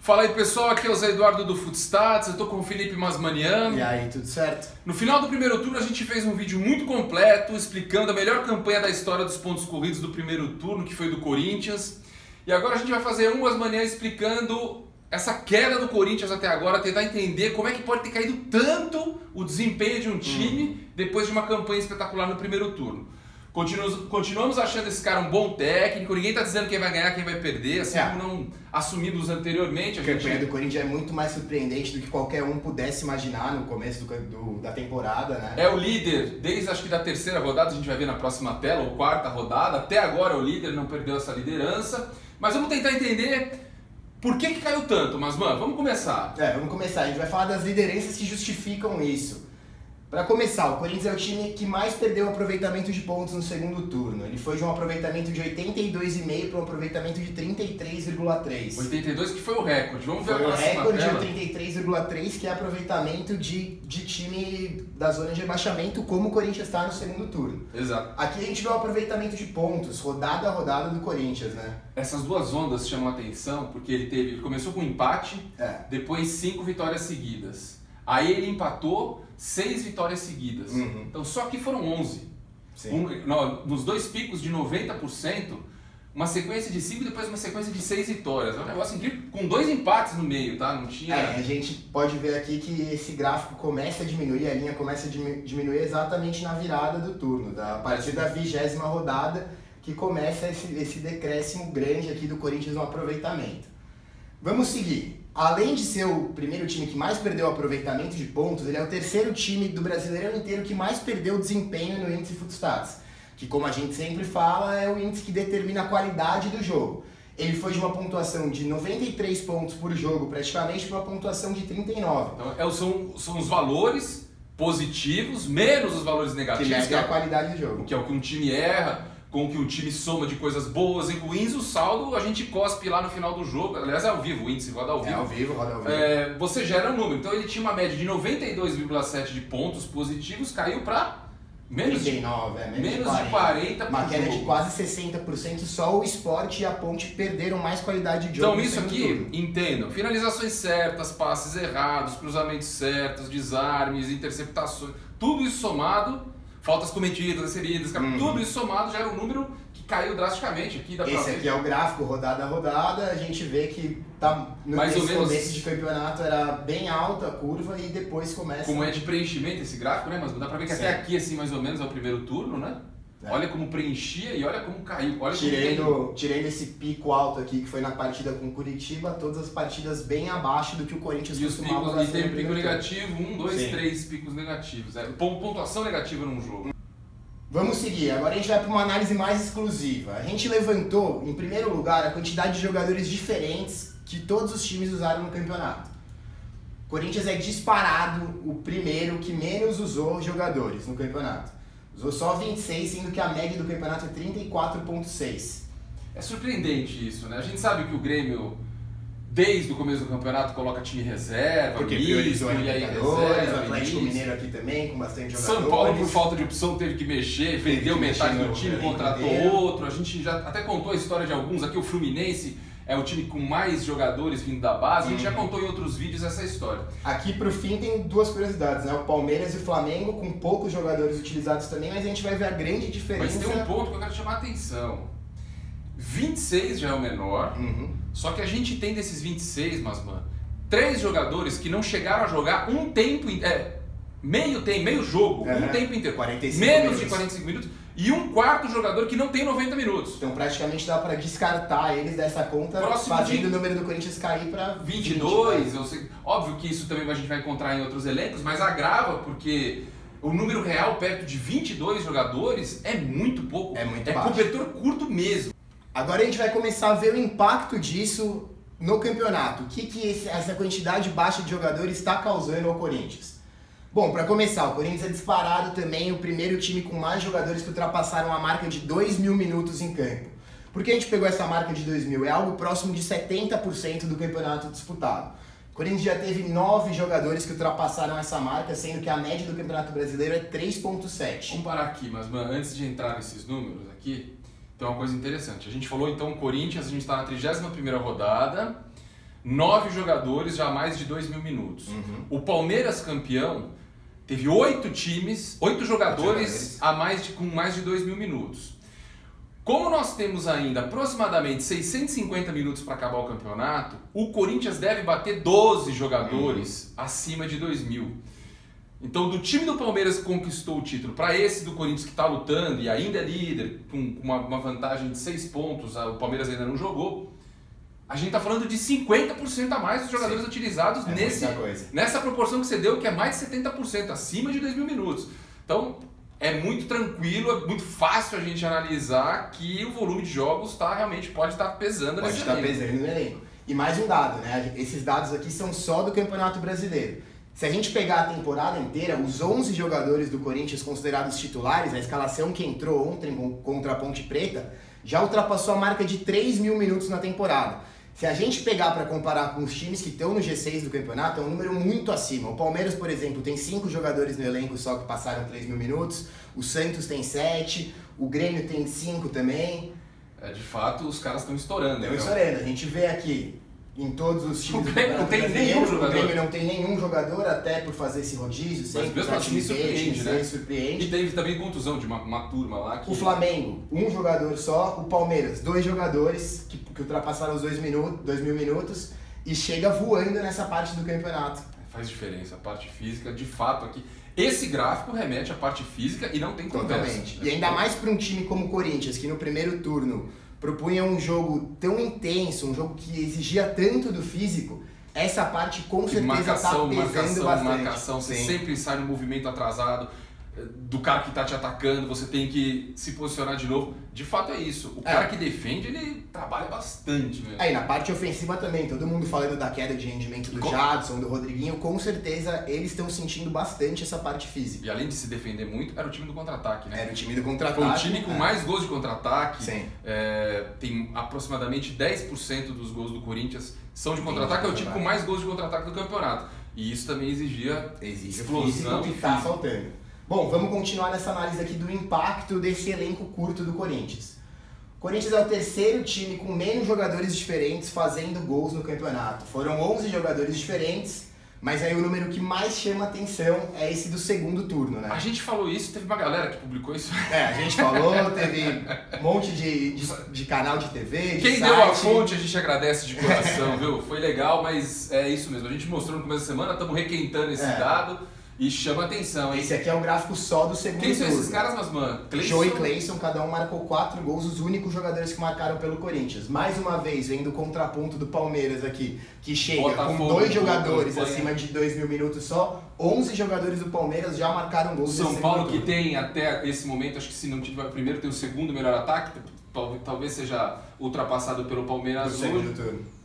Fala aí pessoal, aqui é o Zé Eduardo do Footstats, eu tô com o Felipe Masmanian. E aí, tudo certo? No final do primeiro turno a gente fez um vídeo muito completo explicando a melhor campanha da história dos pontos corridos do primeiro turno, que foi do Corinthians. E agora a gente vai fazer um Masmanian explicando essa queda do Corinthians até agora, tentar entender como é que pode ter caído tanto o desempenho de um time depois de uma campanha espetacular no primeiro turno. Continuamos achando esse cara um bom técnico, ninguém está dizendo quem vai ganhar, quem vai perder, assim como não assumimos anteriormente. A campanha do Corinthians é muito mais surpreendente do que qualquer um pudesse imaginar no começo da temporada, né? É o líder, desde acho que da terceira rodada, a gente vai ver na próxima tela, ou quarta rodada, até agora é o líder, não perdeu essa liderança. Mas vamos tentar entender por que caiu tanto, Masman, vamos começar. Vamos começar, a gente vai falar das lideranças que justificam isso. Para começar, o Corinthians é o time que mais perdeu aproveitamento de pontos no segundo turno. Ele foi de um aproveitamento de 82,5 para um aproveitamento de 33,3. 82 que foi o recorde, vamos ver foi a próxima tela. Foi o recorde de 33,3 que é aproveitamento de time da zona de rebaixamento, como o Corinthians está no segundo turno. Exato. Aqui a gente vê o aproveitamento de pontos, rodada a rodada do Corinthians, né? Essas duas ondas chamam a atenção porque ele começou com um empate, depois 5 vitórias seguidas. Aí ele empatou 6 vitórias seguidas. Então só que foram 11. Nos dois picos de 90%, uma sequência de 5 e depois uma sequência de 6 vitórias. É um negócio incrível, com 2 empates no meio, tá? Não tinha... a gente pode ver aqui que esse gráfico começa a diminuir, a linha começa a diminuir exatamente na virada do turno, a partir da 20ª rodada, que começa esse decréscimo grande aqui do Corinthians no aproveitamento. Vamos seguir. Além de ser o primeiro time que mais perdeu o aproveitamento de pontos, ele é o terceiro time do Brasileirão inteiro que mais perdeu desempenho no índice Footstats, que, como a gente sempre fala, é o índice que determina a qualidade do jogo. Ele foi de uma pontuação de 93 pontos por jogo, praticamente, para uma pontuação de 39. Então, são os valores positivos menos os valores negativos. Que medem a qualidade do jogo. Que é o que um time erra, com o que o time soma de coisas boas e ruins, o saldo a gente cospe lá no final do jogo. Aliás, é ao vivo, o índice roda ao vivo. Roda ao vivo. Você gera um número. Então ele tinha uma média de 92,7 de pontos positivos, caiu para menos 39, menos de 40 Uma por queda jogo. de quase 60%, só o Sport e a Ponte perderam mais qualidade de jogo. Então isso aqui, entendam, finalizações certas, passes errados, cruzamentos certos, desarmes, interceptações, tudo isso somado, faltas cometidas, inseridas, tudo isso somado gera um número que caiu drasticamente. Aqui dá pra Esse ver. aqui é o gráfico rodada a rodada, a gente vê que tá no começo de campeonato era bem alta a curva e depois começa... Como é de preenchimento esse gráfico, né? Mas dá pra ver que até aqui, assim, mais ou menos, é o primeiro turno, né? Olha como preenchia e olha como caiu. Olha tirando esse pico alto aqui que foi na partida com o Curitiba, todas as partidas bem abaixo do que o Corinthians costumava fazer. E tem pico negativo, 1, 2, 3 picos negativos. Pontuação negativa num jogo. Vamos seguir, agora a gente vai para uma análise mais exclusiva. A gente levantou, em primeiro lugar, a quantidade de jogadores diferentes que todos os times usaram no campeonato. O Corinthians é disparado o primeiro que menos usou jogadores no campeonato. Usou só 26, sendo que a média do campeonato é 34,6. É surpreendente isso, né? A gente sabe que o Grêmio, desde o começo do campeonato, coloca time reserva, porque priorizou a Libertadores, o Atlético Mineiro aqui também, com bastante jogadores. São Paulo, por falta de opção, teve que mexer, vendeu metade do time, contratou outro. A gente já até contou a história de alguns. Aqui o Fluminense é o time com mais jogadores vindo da base. A gente já contou em outros vídeos essa história. Aqui pro fim tem duas curiosidades, né? O Palmeiras e o Flamengo com poucos jogadores utilizados também, mas a gente vai ver a grande diferença. Mas tem um ponto que eu quero chamar a atenção. 26 já é o menor, só que a gente tem desses 26, Masman, 3 jogadores que não chegaram a jogar um tempo, meio jogo, um tempo inteiro, menos de 45 minutos, e um quarto jogador que não tem 90 minutos. Então praticamente dá para descartar eles dessa conta, fazendo o número do Corinthians cair para 22. Óbvio que isso também a gente vai encontrar em outros elencos, mas agrava porque o número real perto de 22 jogadores é muito pouco. É muito baixo. Cobertor curto mesmo. Agora a gente vai começar a ver o impacto disso no campeonato. O que essa quantidade baixa de jogadores está causando ao Corinthians? Bom, para começar, o Corinthians é disparado também o primeiro time com mais jogadores que ultrapassaram a marca de 2.000 minutos em campo. Por que a gente pegou essa marca de 2.000? É algo próximo de 70% do campeonato disputado. O Corinthians já teve 9 jogadores que ultrapassaram essa marca, sendo que a média do Campeonato Brasileiro é 3,7. Vamos parar aqui, mas antes de entrar nesses números aqui, tem uma coisa interessante. A gente falou então Corinthians, a gente está na 31ª rodada. 9 jogadores já mais de 2.000 minutos. O Palmeiras campeão teve 8 jogadores com mais de 2.000 minutos. Como nós temos ainda aproximadamente 650 minutos para acabar o campeonato, o Corinthians deve bater 12 jogadores acima de 2.000. Então, do time do Palmeiras que conquistou o título para esse do Corinthians que está lutando e ainda é líder, com uma vantagem de 6 pontos, o Palmeiras ainda não jogou, a gente está falando de 50% a mais dos jogadores utilizados nessa proporção que você deu, que é mais de 70%, acima de 2.000 minutos. Então, é muito tranquilo, é muito fácil a gente analisar que o volume de jogos realmente pode estar pesando nesse elenco. Pode estar pesando no elenco. E mais um dado, né? Esses dados aqui são só do Campeonato Brasileiro. Se a gente pegar a temporada inteira, os 11 jogadores do Corinthians considerados titulares, a escalação que entrou ontem contra a Ponte Preta, já ultrapassou a marca de 3.000 minutos na temporada. Se a gente pegar para comparar com os times que estão no G6 do campeonato, é um número muito acima. O Palmeiras, por exemplo, tem 5 jogadores no elenco só que passaram 3.000 minutos, o Santos tem 7, o Grêmio tem 5 também. De fato, os caras estão estourando. Estão estourando. A gente vê aqui em todos os times do Grêmio não tem nenhum jogador. O Grêmio não tem nenhum jogador, até por fazer esse rodízio, sempre. Mas mesmo assim surpreende, né? Surpreende. E teve também contusão de uma turma lá. Que... O Flamengo, 1 jogador só. O Palmeiras, 2 jogadores que ultrapassaram os 2.000 minutos e chega voando nessa parte do campeonato. Faz diferença, a parte física, de fato aqui. Esse gráfico remete à parte física e não tem conversa. Totalmente. E ainda mais para um time como o Corinthians, que no primeiro turno propunha um jogo tão intenso, um jogo que exigia tanto do físico, essa parte com certeza está pesando bastante. Marcação, você sempre sai no movimento atrasado do cara que está te atacando, você tem que se posicionar de novo. De fato é isso. O cara que defende, ele trabalha bastante mesmo. E na parte ofensiva também, todo mundo falando da queda de rendimento do Jadson, do Rodriguinho, com certeza eles estão sentindo bastante essa parte física. E além de se defender muito, era o time do contra-ataque, né? Era o time do contra-ataque. Foi o time com mais gols de contra-ataque. Sim. Tem aproximadamente 10% dos gols do Corinthians são de contra-ataque. É o time com mais gols de contra-ataque do campeonato. E isso também exigia explosão que está faltando. Bom, vamos continuar nessa análise aqui do impacto desse elenco curto do Corinthians. O Corinthians é o terceiro time com menos jogadores diferentes fazendo gols no campeonato. Foram 11 jogadores diferentes, mas aí o número que mais chama atenção é esse do segundo turno, né? A gente falou isso, teve uma galera que publicou isso. A gente falou, teve um monte de canal de TV, de Quem site. deu a fonte, a gente agradece de coração, viu? Foi legal, mas é isso mesmo. A gente mostrou no começo da semana, estamos requentando esse dado. E chama atenção, hein? Esse aqui é o gráfico só do segundo turno. Quem são esses caras, mas mano? Joe e Cleison, cada um marcou 4 gols, os únicos jogadores que marcaram pelo Corinthians. Mais uma vez, vendo o contraponto do Palmeiras aqui, que chega com 2 jogadores acima de 2.000 minutos só. 11 jogadores do Palmeiras já marcaram gols. São Paulo, que tem até esse momento, acho que se não tiver o primeiro, tem o segundo melhor ataque, talvez seja ultrapassado pelo Palmeiras hoje.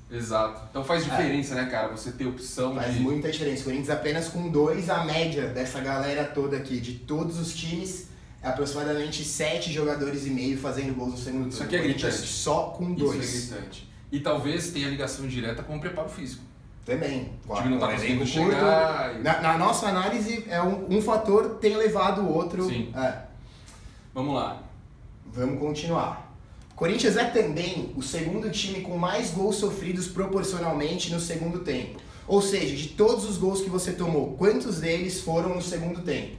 Exato. Então faz diferença, né, cara? Você ter opção Faz muita diferença. O Corinthians apenas com 2, a média dessa galera toda aqui, de todos os times, é aproximadamente 7 jogadores e meio fazendo gols no segundo turno. Isso aqui é gritante. Só com 2. Isso é gritante. E talvez tenha ligação direta com o preparo físico. Também. O time não tá conseguindo chegar. Na nossa análise, um fator tem levado o outro. Sim. Vamos lá. Vamos continuar. Corinthians é também o segundo time com mais gols sofridos proporcionalmente no segundo tempo. Ou seja, de todos os gols que você tomou, quantos deles foram no segundo tempo?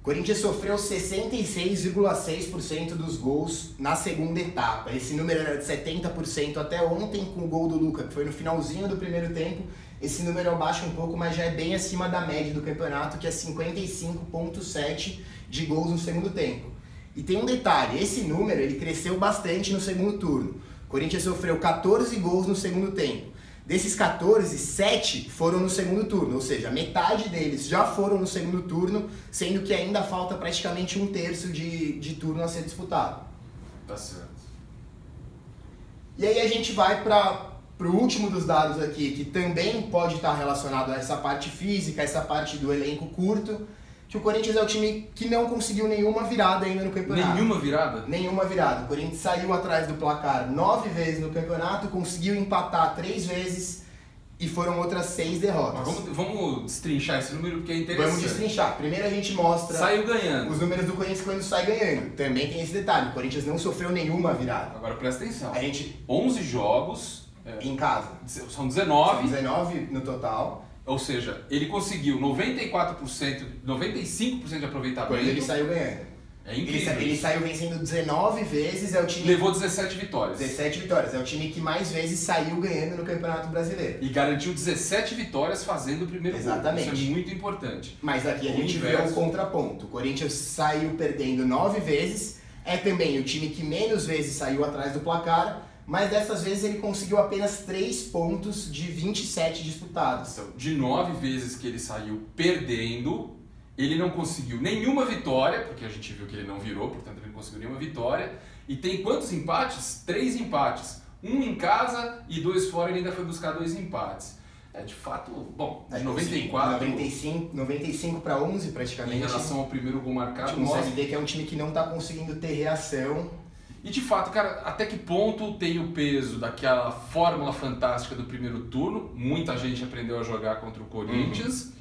Corinthians sofreu 66,6% dos gols na segunda etapa. Esse número era de 70% até ontem com o gol do Luca, que foi no finalzinho do primeiro tempo. Esse número abaixa um pouco, mas já é bem acima da média do campeonato, que é 55,7% de gols no segundo tempo. E tem um detalhe, esse número ele cresceu bastante no segundo turno. O Corinthians sofreu 14 gols no segundo tempo. Desses 14, 7 foram no segundo turno, ou seja, metade deles já foram no segundo turno, sendo que ainda falta praticamente 1/3 de turno a ser disputado. Tá certo. E aí a gente vai para o último dos dados aqui, que também pode estar relacionado a essa parte física, essa parte do elenco curto, que o Corinthians é o time que não conseguiu nenhuma virada ainda no campeonato. Nenhuma virada? Nenhuma virada. O Corinthians saiu atrás do placar 9 vezes no campeonato, conseguiu empatar 3 vezes e foram outras 6 derrotas. Mas vamos destrinchar esse número porque é interessante. Vamos destrinchar. Primeiro a gente mostra saiu ganhando. Os números do Corinthians quando sai ganhando. Também tem esse detalhe, o Corinthians não sofreu nenhuma virada. Agora presta atenção. A gente... 11 jogos, em casa. São 19. São 19 no total. Ou seja, ele conseguiu 94%, 95% de aproveitamento. Quando ele saiu ganhando. É incrível. Ele saiu vencendo 19 vezes, é o time... Levou 17 vitórias. 17 vitórias, é o time que mais vezes saiu ganhando no Campeonato Brasileiro. E garantiu 17 vitórias fazendo o primeiro gol. Exatamente. Isso é muito importante. Mas aqui a gente vê o contraponto. O Corinthians saiu perdendo 9 vezes, é também o time que menos vezes saiu atrás do placar, mas dessas vezes ele conseguiu apenas 3 pontos de 27 disputados. Então, de 9 vezes que ele saiu perdendo, ele não conseguiu nenhuma vitória, porque a gente viu que ele não virou, portanto ele não conseguiu nenhuma vitória. E tem quantos empates? 3 empates. 1 em casa e 2 fora, ele ainda foi buscar 2 empates. É, de fato, bom, de 94... 95 para 11 praticamente. Em relação ao primeiro gol marcado. A gente consegue ver que é um time que não está conseguindo ter reação. E de fato, cara, até que ponto tem o peso daquela fórmula fantástica do primeiro turno? Muita gente aprendeu a jogar contra o Corinthians.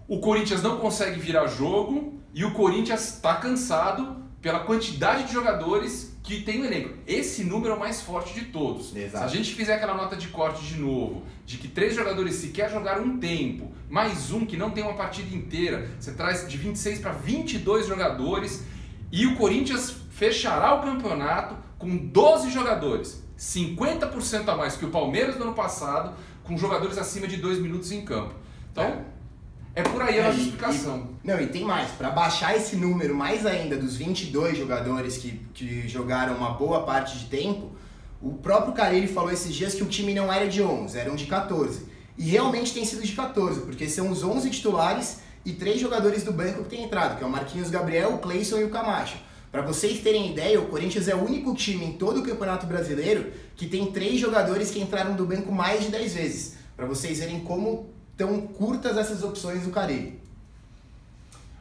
O Corinthians não consegue virar jogo e o Corinthians está cansado pela quantidade de jogadores que tem no elenco. Esse número é o mais forte de todos. Exato. Se a gente fizer aquela nota de corte de novo, de que 3 jogadores sequer jogaram um tempo, mais um que não tem uma partida inteira, você traz de 26 para 22 jogadores e o Corinthians fechará o campeonato com 12 jogadores, 50% a mais que o Palmeiras no ano passado, com jogadores acima de 2 minutos em campo. Então... É por aí a nossa explicação. E tem mais. Para baixar esse número mais ainda dos 22 jogadores que jogaram uma boa parte de tempo, o próprio Carille falou esses dias que o time não era de 11, eram de 14. E realmente tem sido de 14, porque são os 11 titulares e 3 jogadores do banco que tem entrado, que é o Marquinhos Gabriel, o Cleison e o Camacho. Para vocês terem ideia, o Corinthians é o único time em todo o Campeonato Brasileiro que tem 3 jogadores que entraram do banco mais de 10 vezes. Para vocês verem como... tão curtas essas opções do Carille.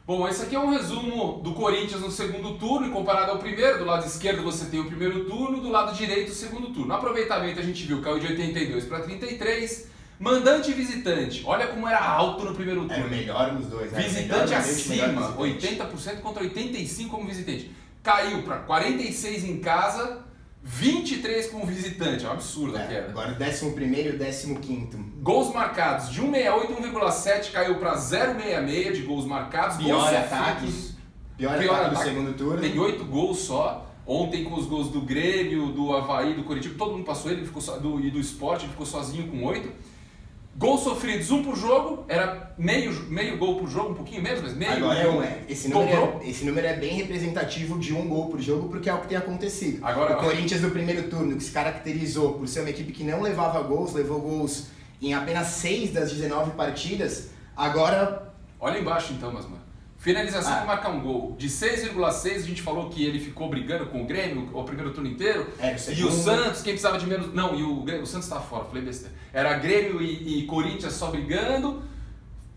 Bom, esse aqui é um resumo do Corinthians no segundo turno, comparado ao primeiro. Do lado esquerdo você tem o primeiro turno, do lado direito o segundo turno. No aproveitamento a gente viu que caiu de 82 para 33. Mandante e visitante, olha como era alto no primeiro turno. Era o melhor nos dois. Visitante acima, 80% contra 85% como visitante. Caiu para 46 em casa, 23 como visitante, é um absurdo a queda. Agora o 11º e o 15º. Gols marcados de 1,68 e 1,7 caiu para 0,66 de gols marcados. Pior ataque do segundo turno. Tem 8 gols só. Ontem com os gols do Grêmio, do Avaí, do Coritiba, todo mundo passou ele, ficou e do Sport, ele ficou sozinho com 8. Gols sofridos, 1 por jogo, era meio gol por jogo, um pouquinho menos, mas meio Agora gol. Esse número é bem representativo de 1 gol por jogo, porque é o que tem acontecido. Agora, o Corinthians no primeiro turno, que se caracterizou por ser uma equipe que não levava gols, levou gols em apenas 6 das 19 partidas, agora... Olha embaixo então, mano. Finalização para marcar um gol. De 6,6 a gente falou que ele ficou brigando com o Grêmio o primeiro turno inteiro. E o Santos, quem precisava de menos... Não, e o Santos estava fora, falei besteira. Era Grêmio e Corinthians só brigando.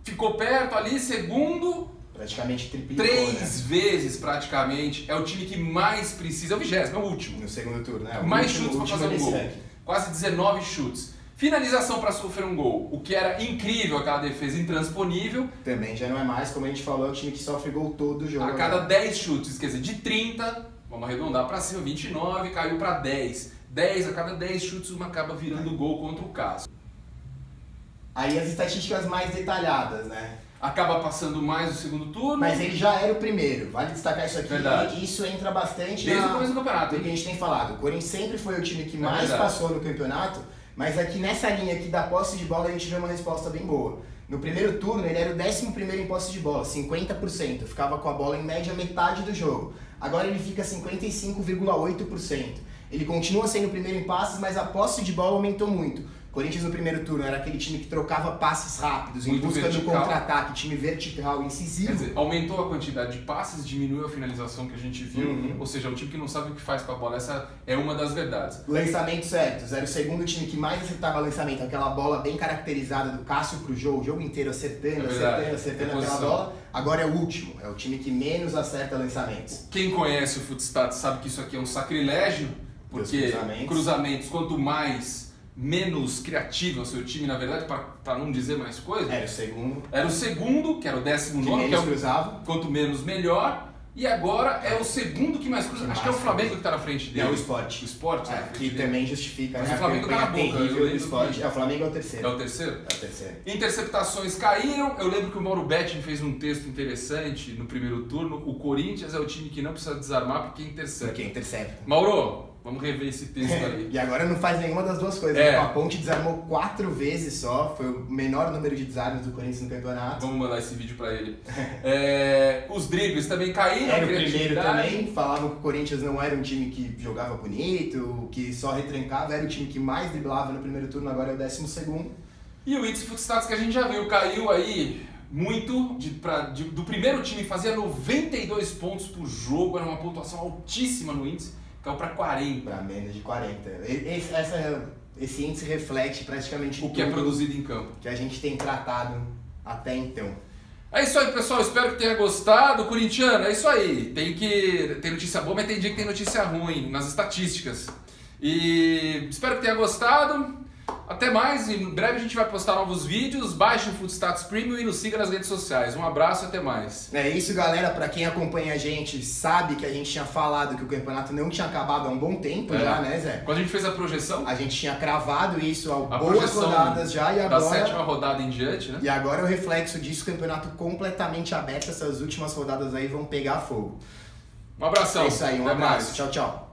Ficou perto ali, segundo... Praticamente triplicou, 3 vezes praticamente. É o time que mais precisa. É o 20º, é o último. No segundo turno, né? Mais chutes para fazer um gol. Quase 19 chutes. Finalização para sofrer um gol, o que era incrível, aquela defesa intransponível. Também já não é mais, como a gente falou, é o time que sofre gol todo jogo. A cada 10 chutes, quer dizer, de 30, vamos arredondar para cima, 29, caiu para 10. 10, a cada 10 chutes uma acaba virando gol contra o Cássio. Aí as estatísticas mais detalhadas, né? Acaba passando mais o segundo turno. Mas ele já era o primeiro, vale destacar isso aqui. Verdade. Isso entra bastante desde o começo do campeonato. Do que a gente tem falado. O Corinthians sempre foi o time que mais passou no campeonato. Mas aqui nessa linha aqui da posse de bola a gente vê uma resposta bem boa. No primeiro turno ele era o 11º em posse de bola, 50%. Ficava com a bola em média metade do jogo. Agora ele fica 55,8%. Ele continua sendo o primeiro em passes, mas a posse de bola aumentou muito. O Corinthians no primeiro turno era aquele time que trocava passes rápidos, em busca do contra-ataque, time vertical, incisivo. Quer dizer, aumentou a quantidade de passes, diminuiu a finalização que a gente viu, ou seja, é um time que não sabe o que faz com a bola, essa é uma das verdades. Lançamentos certos, era o segundo time que mais acertava lançamento, aquela bola bem caracterizada do Cássio pro jogo, o jogo inteiro acertando aquela bola. Agora é o último, é o time que menos acerta lançamentos. Quem conhece o Footstats sabe que isso aqui é um sacrilégio, porque cruzamentos, quanto menos criativo é o seu time, na verdade, para não dizer mais coisa. Era o segundo. Era o segundo, que era o 19º, que cruzava. Quanto menos, melhor. E agora é o segundo que mais cruza. Acho que é o Flamengo que está na frente dele. É o Sport. O Sport, né? Que também justifica. Mas o Flamengo tá na boca. O Sport. O Flamengo é o terceiro. É o terceiro? É o terceiro. Interceptações caíram. Eu lembro que o Mauro Betting fez um texto interessante no primeiro turno. O Corinthians é o time que não precisa desarmar porque intercepta. Porque intercepta. Mauro, vamos rever esse texto aí. E agora não faz nenhuma das duas coisas. A Ponte desarmou 4 vezes só. Foi o menor número de desarmes do Corinthians no campeonato. Vamos mandar esse vídeo pra ele. Os dribles também caíram. Era o primeiro também. Falavam que o Corinthians não era um time que jogava bonito, que só retrancava. Era o time que mais driblava no primeiro turno, agora é o 12º. E o índice Footstats que a gente já viu caiu aí muito. Do primeiro time fazia 92 pontos por jogo. Era uma pontuação altíssima no índice. Caiu para 40. Para menos de 40. Esse índice reflete praticamente o que é produzido em campo. Que a gente tem tratado até então. É isso aí, pessoal. Espero que tenha gostado. Corintiano, é isso aí. Tem notícia boa, mas tem dia que tem notícia ruim nas estatísticas. E espero que tenha gostado. Até mais. Em breve a gente vai postar novos vídeos. Baixe o Footstats Premium e nos siga nas redes sociais. Um abraço e até mais. É isso, galera. Pra quem acompanha a gente, sabe que a gente tinha falado que o campeonato não tinha acabado há um bom tempo já, né, Zé? Quando a gente fez a projeção, a gente tinha cravado isso há boas rodadas já e agora... Da 7ª rodada em diante, né? E agora é o reflexo disso, o campeonato completamente aberto. Essas últimas rodadas aí vão pegar fogo. Um abração. É isso aí, um abraço. Tchau, tchau.